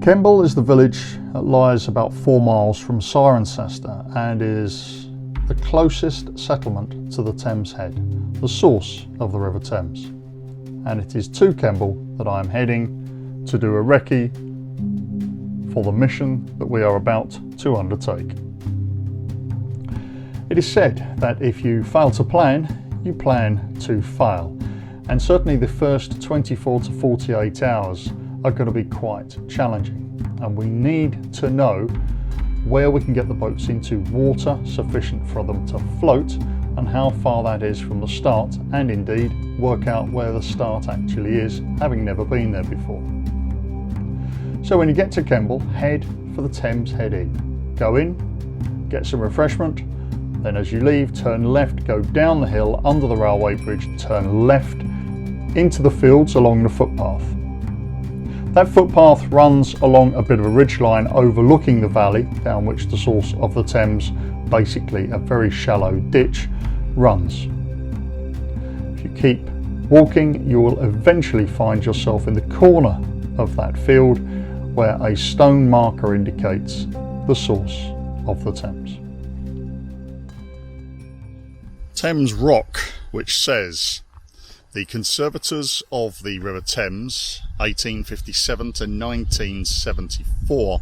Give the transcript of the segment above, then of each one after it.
Kemble is the village that lies about 4 miles from Cirencester and is the closest settlement to the Thames Head, the source of the River Thames. And it is to Kemble that I am heading to do a recce for the mission that we are about to undertake. It is said that if you fail to plan, you plan to fail. And certainly the first 24 to 48 hours are going to be quite challenging, and we need to know where we can get the boats into water sufficient for them to float and how far that is from the start, and indeed work out where the start actually is, having never been there before. So when you get to Kemble, head for the Thames Head Inn. Go in, get some refreshment, then as you leave, turn left, go down the hill under the railway bridge, turn left into the fields along the footpath. That footpath runs along a bit of a ridgeline overlooking the valley down which the source of the Thames, basically a very shallow ditch, runs. If you keep walking, you will eventually find yourself in the corner of that field where a stone marker indicates the source of the Thames. Thames Rock, which says the conservators of the River Thames, 1857 to 1974.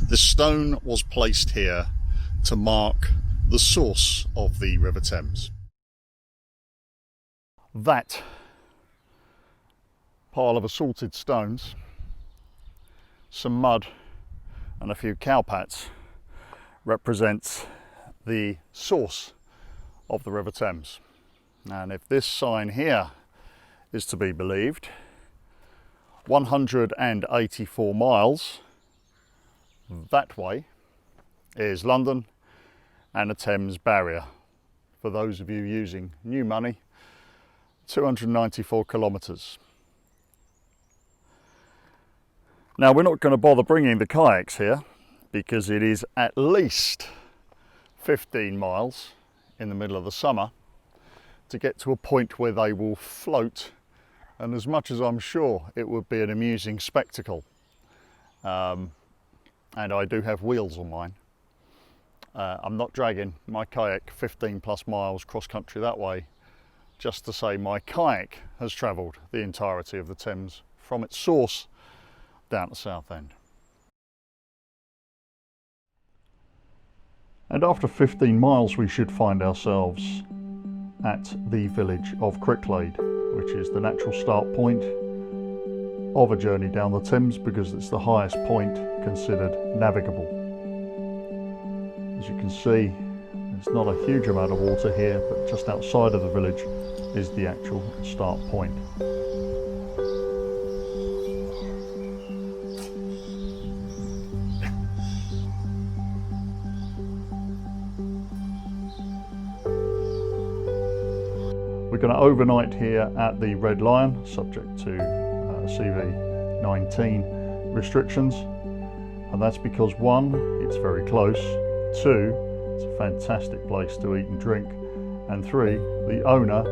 The stone was placed here to mark the source of the River Thames. That pile of assorted stones, some mud and a few cowpats represents the source of the River Thames. And if this sign here is to be believed, 184 miles that way is London and a Thames barrier. For those of you using new money, 294 kilometres. Now we're not going to bother bringing the kayaks here because it is at least 15 miles in the middle of the summer to get to a point where they will float, and as much as I'm sure it would be an amusing spectacle, and I do have wheels on mine, I'm not dragging my kayak 15 plus miles cross country that way just to say my kayak has travelled the entirety of the Thames from its source down to Southend. And after 15 miles we should find ourselves at the village of Cricklade, which is the natural start point of a journey down the Thames because it's the highest point considered navigable. As you can see, there's not a huge amount of water here, but just outside of the village is the actual start point. We're going to overnight here at the Red Lion, subject to CV19 restrictions, and that's because 1, it's very close, 2, it's a fantastic place to eat and drink, and 3, the owner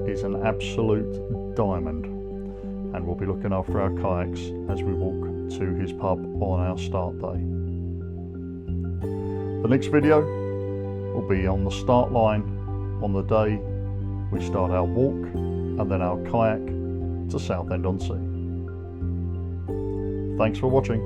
is an absolute diamond, and we'll be looking after our kayaks as we walk to his pub on our start day. The next video will be on the start line on the day we start our walk and then our kayak to Southend on Sea. Thanks for watching.